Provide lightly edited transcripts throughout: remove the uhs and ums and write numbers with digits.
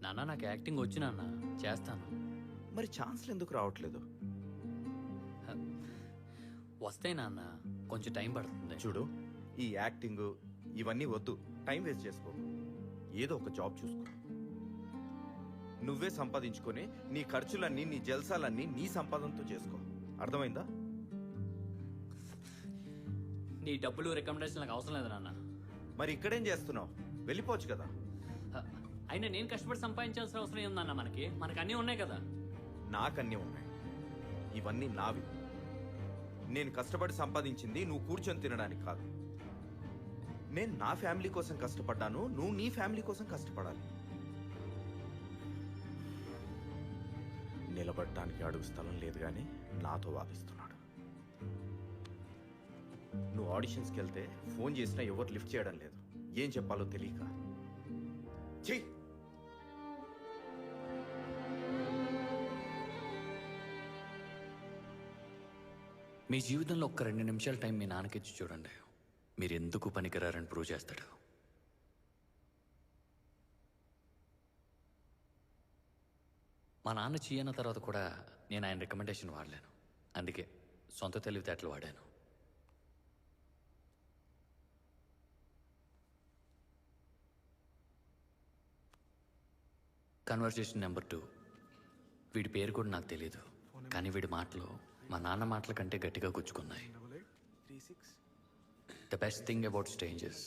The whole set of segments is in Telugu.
నాన్న నాకు యాక్టింగ్ వచ్చు నాన్న, చేస్తాను. మరి ఛాన్స్లు ఎందుకు రావట్లేదు? వస్తాయి నాన్న, కొంచెం టైం పడుతుంది. చూడు, ఈ యాక్టింగ్ ఇవన్నీ వద్దు, టైం వేస్ట్ చేసుకో. ఏదో ఒక జాబ్ చూసుకో. నువ్వే సంపాదించుకొని నీ ఖర్చులన్నీ, నీ జల్సాలన్నీ నీ సంపాదనతో చేసుకో. అర్థమైందా? నీ డబ్బులు రికమెండేషన్ నాకు అవసరం లేదు నాన్న. మరి ఇక్కడేం చేస్తున్నావు? వెళ్ళిపోవచ్చు కదా. అయినా నేను కష్టపడి సంపాదించాల్సిన అవసరం ఏందన్న? మనకి అన్నీ ఉన్నాయి కదా. నాకన్నీ ఉన్నాయి, ఇవన్నీ నావి. నేను కష్టపడి సంపాదించింది నువ్వు కూర్చొని తినడానికి కాదు. నేను నా ఫ్యామిలీ కోసం కష్టపడ్డాను, నువ్వు నీ ఫ్యామిలీ కోసం కష్టపడాలి. నిలబడటానికి అడుగు స్థలం లేదు కానీ నాతో వాదిస్తున్నాడు. నువ్వు ఆడిషన్స్కి వెళ్తే ఫోన్ చేసినా ఎవరు లిఫ్ట్ చేయడం లేదు. ఏం చెప్పాలో తెలియక చెయ్యి. మీ జీవితంలో ఒక్క 2 నిమిషాల టైం మీ నాన్నకిచ్చి చూడండి, మీరు ఎందుకు పనికిరారని ప్రూవ్ చేస్తాడు. మా నాన్న చేయన్న తర్వాత కూడా నేను ఆయన రికమెండేషన్ వాడలేను. అందుకే సొంత తెలివితేటలు వాడాను. Conversation number 2. వీడి పేరు కూడా నాకు తెలియదు, కానీ వీడి మాటలు మా నాన్న మాటల కంటే గట్టిగా గుచ్చుకున్నాయి. The best thing about strangers,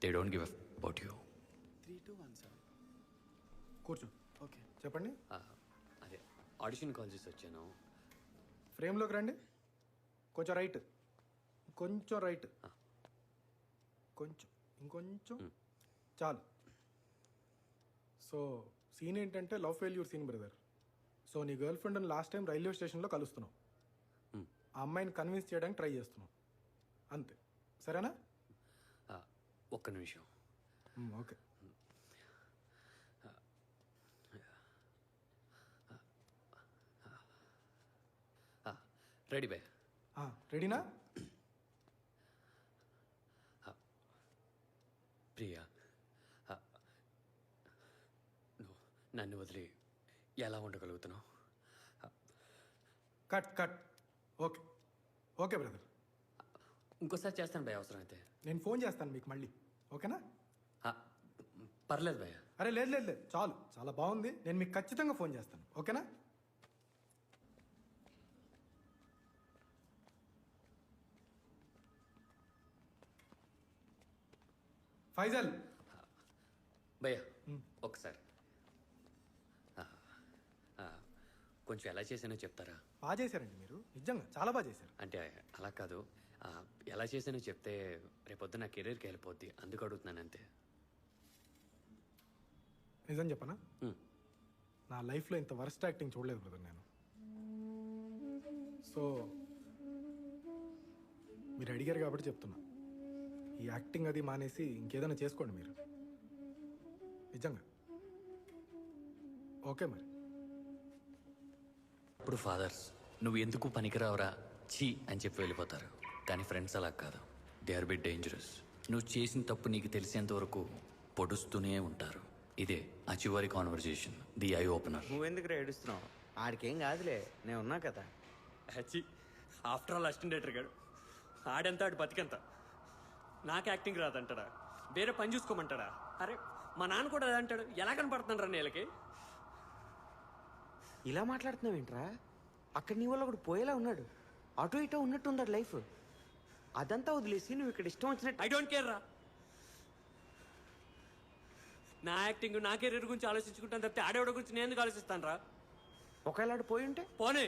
they don't give about you. కూర్చో. ఓకే, చెప్పండి. అదే ఆడిషన్ కాల్ చేసి వచ్చాను. ఫ్రేమ్లోకి రండి. కొంచెం రైట్, కొంచెం రైట్, కొంచెం ఇంకొంచెం, చాలు. సో సీన్ ఏంటంటే love failure scene brother. So నీ గర్ల్ ఫ్రెండ్ని లాస్ట్ టైం రైల్వే స్టేషన్లో కలుస్తున్నావు. ఆ అమ్మాయిని కన్విన్స్ చేయడానికి ట్రై చేస్తున్నావు, అంతే. సరేనా? ఒక్క నిమిషం. ఓకే. Ready bye. రెడీనా? ప్రియా, నువ్వు నన్ను వదిలి ఎలా ఉండగలుగుతున్నావు? Cut cut. Okay okay brother, ఇంకోసారి చేస్తాను భయ, అవసరం అయితే. నేను ఫోన్ చేస్తాను మీకు మళ్ళీ, ఓకేనా? పర్లేదు భయ. అరే లేదు లేదు లేదు, చాలు, చాలా బాగుంది. నేను మీకు ఖచ్చితంగా ఫోన్ చేస్తాను, ఓకేనా? ఫైజల్ భయ్యా ఒకసారి కొంచెం ఎలా చేశానో చెప్తారా? బాగా చేశారండి మీరు, నిజంగా చాలా బాగా చేశారు. అంటే అలా కాదు, ఎలా చేశానో చెప్తే రేపొద్దు నా కెరీర్కి వెళ్ళిపోద్ది, అందుకు అడుగుతున్నాను అంతే. నిజం చెప్పనా, నా లైఫ్లో ఇంత వరస్ట్ యాక్టింగ్ చూడలేదు బ్రదర్ నేను. సో మీరు అడిగారు కాబట్టి చెప్తున్నా, ఈ యాక్టింగ్ అది మానేసి ఇంకేదైనా చేసుకోండి మీరు, నిజంగా. ఓకే మరి. ఇప్పుడు ఫాదర్స్ నువ్వు ఎందుకు పనికిరావరా చీ అని చెప్పి వెళ్ళిపోతారు, కానీ ఫ్రెండ్స్ అలా కాదు. They are bit dangerous. నువ్వు చేసిన తప్పు నీకు తెలిసేంత వరకు పొడుస్తూనే ఉంటారు. ఇదే ఆ చివరి కాన్వర్జేషన్, ది ఐ ఓపెనర్. నువ్వెందుకు ఏడుస్తున్నావు? ఆడికేం కాదులే, నేను ఉన్నా కదా. ఆఫ్టర్ ఆల్ అసిస్టెంట్ డైరెక్టర్ గారు ఆడెంత ఆడు బతికెంత. నాకు యాక్టింగ్ రాదంటాడా, వేరే పని చూసుకోమంటాడా? అరే మా నాన్న కూడా అదంటాడు. ఎలా కనపడుతున్నాడు రా నేలకి? ఇలా మాట్లాడుతున్నావేంట్రా? అక్కడ నీ వల్ల ఒకడు పోయేలా ఉన్నాడు, అటు ఇటో ఉన్నట్టుంది లైఫ్. అదంతా వదిలేసి నువ్వు ఇక్కడ ఇష్టం వచ్చినట్టు. ఐ డోంట్ కేర్ రా. నా యాక్టింగ్ నా కెరీర్ గురించి ఆలోచించుకుంటాను తప్పితే ఆడేవాడి గురించి నేను ఎందుకు ఆలోచిస్తాను రా? ఒకవేళ ఆడు పోయి ఉంటే పోనీ.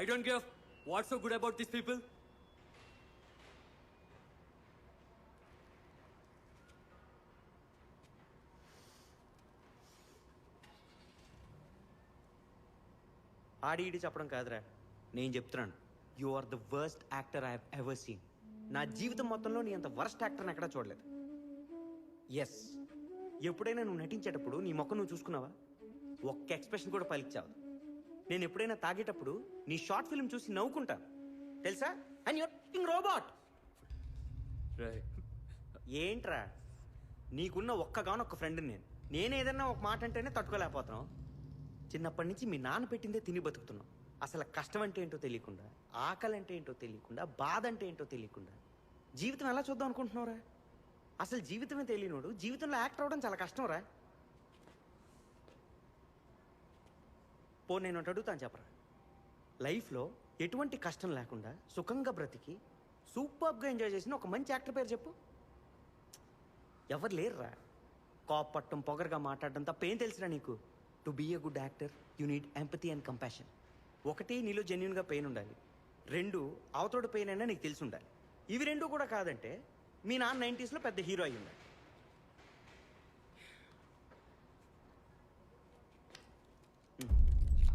I don't give what's so good about this people. ఆడి ఈడి చెప్పడం కాదురా, నేను చెప్తున్నాను. You are the worst actor I have ever seen. నా జీవితం మొత్తంలో నీ అంత వర్స్ట్ యాక్టర్ని ఎక్కడా చూడలేదు. ఎస్, ఎప్పుడైనా నువ్వు నటించేటప్పుడు నీ మొక్క నువ్వు చూసుకున్నావా? ఒక్క ఎక్స్ప్రెషన్ కూడా పలికించావు. నేను ఎప్పుడైనా తాగేటప్పుడు నీ షార్ట్ ఫిల్మ్ చూసి నవ్వుకుంటాను తెలుసా? And your robot. ఏంట్రా, నీకున్న ఒక్కగానొక్క ఫ్రెండ్ని నేను. నేను ఏదన్నా ఒక మాట అంటేనే తట్టుకోలేకపోతున్నావు. చిన్నప్పటి నుంచి మీ నాన్న పెట్టిందే తిని బతుకుతున్నావు. అసలు కష్టం అంటే ఏంటో తెలియకుండా, ఆకలి అంటే ఏంటో తెలియకుండా, బాధ అంటే ఏంటో తెలియకుండా జీవితం ఎలా చూద్దాం అనుకుంటున్నావురా? అసలు జీవితమే తెలియనోడు జీవితంలో యాక్టర్ అవ్వడం చాలా కష్టంరా. నేను ఒకటి అడుగుతాను చెప్పరా, లైఫ్లో ఎటువంటి కష్టం లేకుండా సుఖంగా బ్రతికి సూపర్గా ఎంజాయ్ చేసిన ఒక మంచి యాక్టర్ పేరు చెప్పు. ఎవరు లేరురా. కోపట్టం పొగరుగా మాట్లాడడం తప్ప ఏం తెలుసురా నీకు? To be a good actor you need empathy and compassion. ఒకటి, నీలో జెన్యున్గా పెయిన్ ఉండాలి. 2, అవతోడు పెయిన్ అయినా నీకు తెలిసి ఉండాలి. ఇవి 2 కూడా కాదంటే మీ నాన్న 90s పెద్ద హీరో అయి ఉండాలి.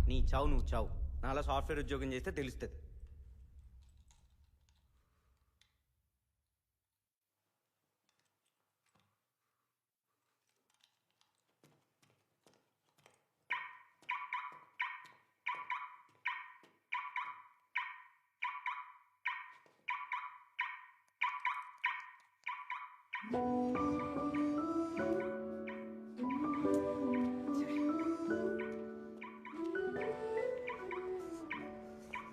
నీ చావు నువ్వు చావు. నాలా సాఫ్ట్వేర్ ఉద్యోగం చేస్తే తెలుస్తుంది.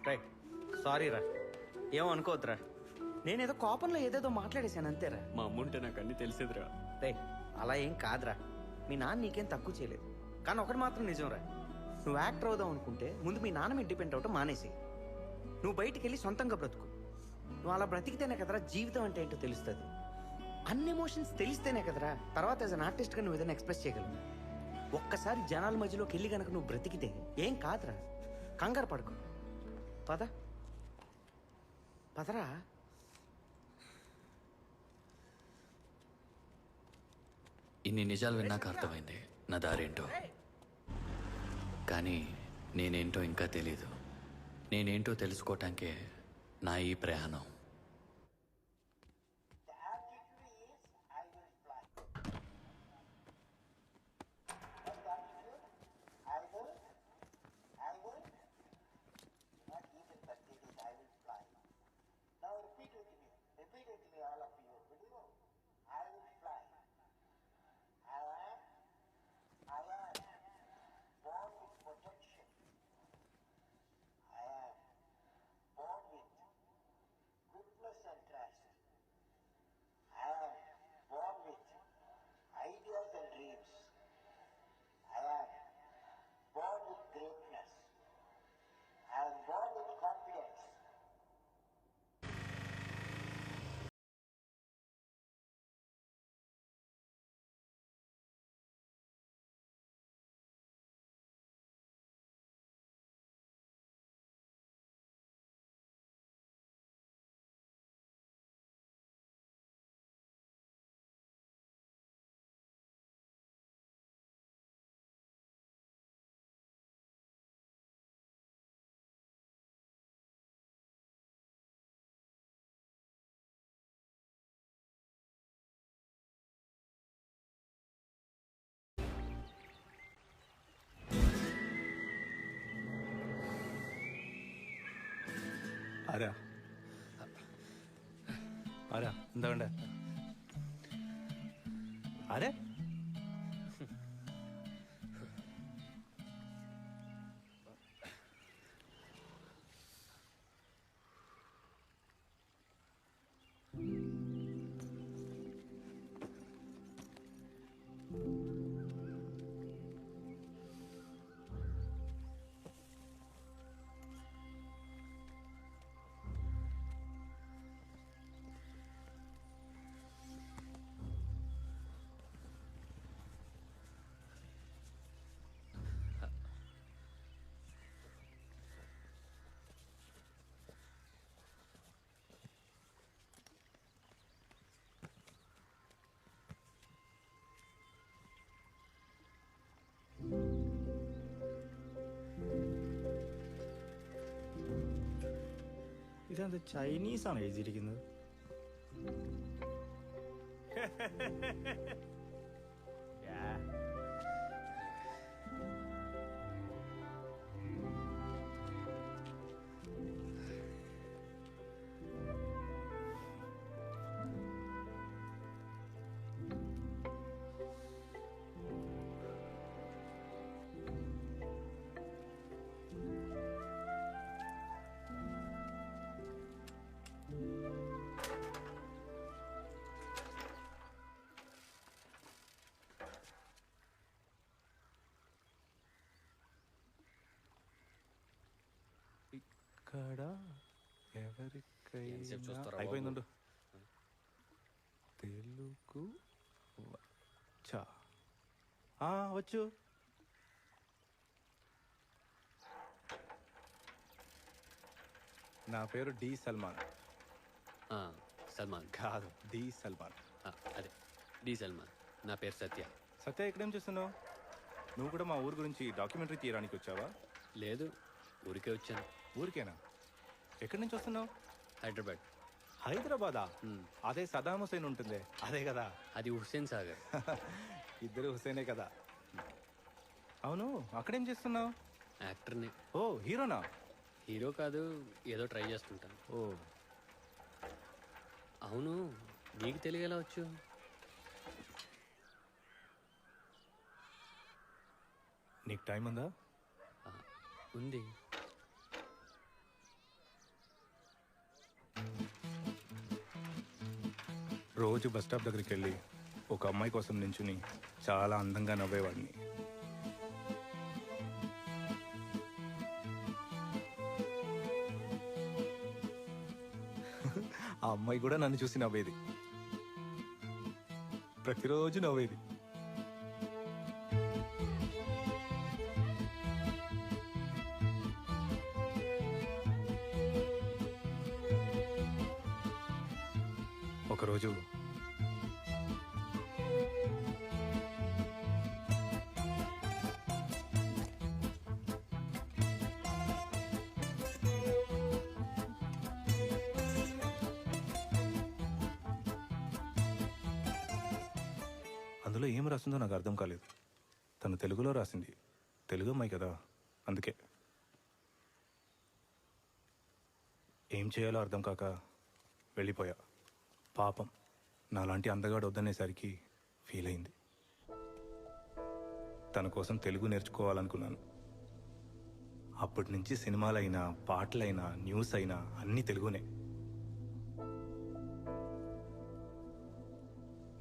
రైట్, సారీ రా, ఏమో అనుకోవద్దురా. నేనేదో కోపంలో ఏదేదో మాట్లాడేశాను అంతేరా. మా అమ్ముంటే నాకు అన్నీ తెలిసేదిరా. రే, అలా ఏం కాదురా. మీ నాన్న నీకేం తక్కువ చేయలేదు. కానీ ఒకటి మాత్రం నిజంరా, నువ్వు యాక్టర్ అవుదాం అనుకుంటే ముందు మీ నాన్న మీద డిపెండ్ అవటం మానేసి నువ్వు బయటికి వెళ్ళి సొంతంగా బ్రతుకు. నువ్వు అలా బ్రతికితేనే కదరా జీవితం అంటే ఏంటో తెలుస్తుంది. అన్ని ఎమోషన్స్ తెలిస్తేనే కదరా తర్వాత యాజ్ అన్ ఆర్టిస్ట్గా నువ్వు ఏదైనా ఎక్స్ప్రెస్ చేయగలవు. ఒక్కసారి జనాల మధ్యలోకి వెళ్ళి కనుక నువ్వు బ్రతికితే ఏం కాదురా. కంగారు పడుకో, పద పదరా. ఇన్ని నిజాలు విన్నాక అర్థమైంది నా దారేంటో. కానీ నేనేంటో ఇంకా తెలీదు. నేనేంటో తెలుసుకోవటానికే నా ఈ ప్రయాణం. ആരാ ആരാ എന്താ വേണ്ടേ ആരെ ഇതെന്ത് ചൈനീസാണ് എഴുതിയിരിക്കുന്നത് ఎక్కడ ఎంతసేపు చూస్తారా బాబు? అయిపోయిందండు. తెలుగు వచ్చా? వచ్చు. నా పేరు డి సల్మాన్. సల్మాన్. కాదు, డి సల్మాన్. అదే డి సల్మాన్. నా పేరు సత్య. సత్య, ఇక్కడేం చేస్తున్నావు? నువ్వు కూడా మా ఊరు గురించి డాక్యుమెంటరీ తీయడానికి వచ్చావా? లేదు, ఊరికే వచ్చాను. ఊరికేనా? ఎక్కడి నుంచి వస్తున్నావు? హైదరాబాద్. హైదరాబాదా? అదే సదాం హుసేన్ ఉంటుంది, అదే కదా? అది హుస్సేన్ సాగర్. ఇద్దరు హుసేనే కదా. అవును, అక్కడేం చేస్తున్నావు? యాక్టర్ని. ఓ, హీరోనా? హీరో కాదు, ఏదో ట్రై చేస్తుంటాను. ఓ, అవును, నీకు తెలుగు ఎలా వచ్చు? నీకు టైం ఉందా? ఆ, ఉంది. రోజు బస్ స్టాప్ దగ్గరికి వెళ్ళి ఒక అమ్మాయి కోసం నించుని చాలా అందంగా నవ్వేవాడిని. ఆ అమ్మాయి కూడా నన్ను చూసి నవ్వేది, ప్రతిరోజు నవ్వేది. ఒకరోజు అందులో ఏం రాసిందో నాకు అర్థం కాలేదు. తను తెలుగులో రాసింది, తెలుగు అమ్మాయి కదా, అందుకే. ఏం చేయాలో అర్థం కాక వెళ్ళిపోయా. పాపం, నాలాంటి అందగాడు వద్దనేసరికి ఫీల్ అయింది. తన కోసం తెలుగు నేర్చుకోవాలనుకున్నాను. అప్పటి నుంచి సినిమాలైనా, పాటలైనా, న్యూస్ అయినా అన్నీ తెలుగునే.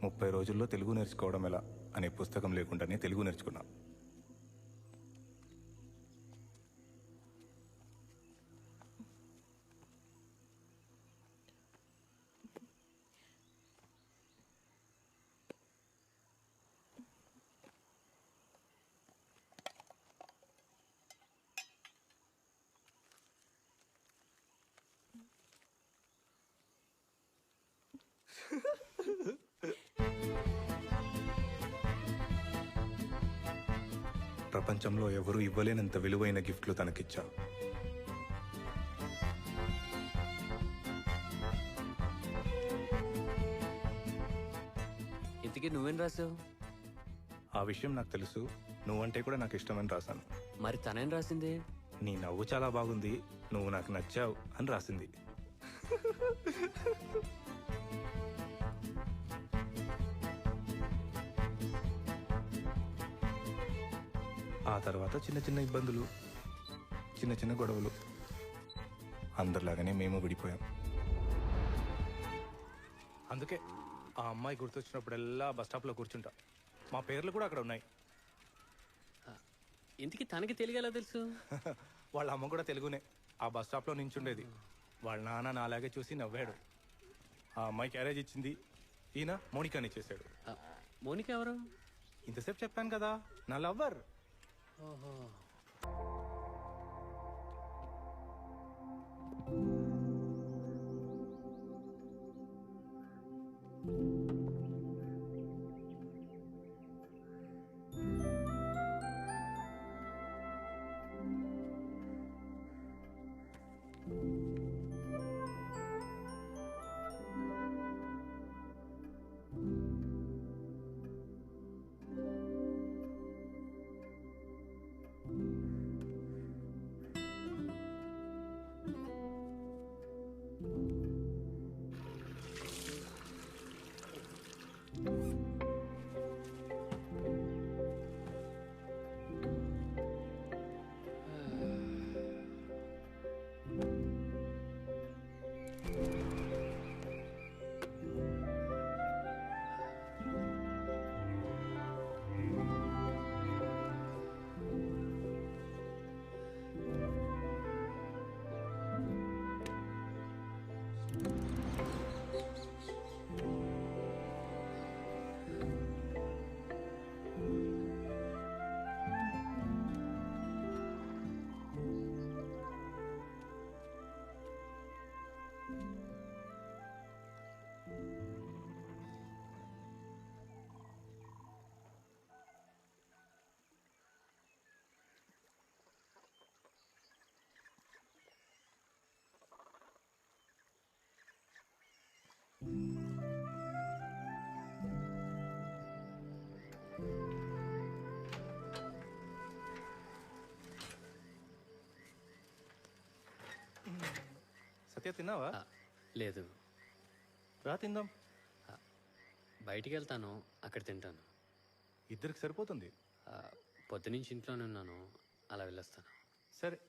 30 రోజుల్లో తెలుగు నేర్చుకోవడం ఎలా అనే పుస్తకం లేకుండానే తెలుగు నేర్చుకున్నా. ప్రపంచంలో ఎవరూ ఇవ్వలేనంత విలువైన గిఫ్ట్లు తనకిచ్చా. ఇంతకీ నువ్వేం రాసావు? ఆ విషయం నాకు తెలుసు, నువ్వంటే కూడా నాకు ఇష్టమని రాశాను. మరి తనేం రాసింది? నీ నవ్వు చాలా బాగుంది, నువ్వు నాకు నచ్చావు అని రాసింది. ఆ తర్వాత చిన్న చిన్న ఇబ్బందులు, చిన్న చిన్న గొడవలు. అందరిలాగానే మేము విడిపోయాం. అందుకే ఆ అమ్మాయి గుర్తొచ్చినప్పుడల్లా బస్ స్టాప్లో కూర్చుంటా. మా పేర్లు కూడా అక్కడ ఉన్నాయి. ఇంతకీ తనకి తెలుగు ఎలా తెలుసు? వాళ్ళ అమ్మ కూడా తెలుగునే. ఆ బస్ స్టాప్లో నించుండేది. వాళ్ళ నాన్న నాలాగే చూసి నవ్వాడు. ఆ అమ్మాయి క్యారేజ్ ఇచ్చింది, ఈయన మోనికాని చేశాడు. మోనిక ఎవరు? ఇంతసేపు చెప్పాను కదా, నా లవ్వర్. ఓహో. సత్య తిన్నావా? లేదు, రా తిందాం. బయటికి వెళ్తాను, అక్కడ తింటాను. ఇద్దరికి సరిపోతుంది. పొద్దునుంచి ఇంట్లోనే ఉన్నాను, అలా వెళ్ళొస్తాను. సరే.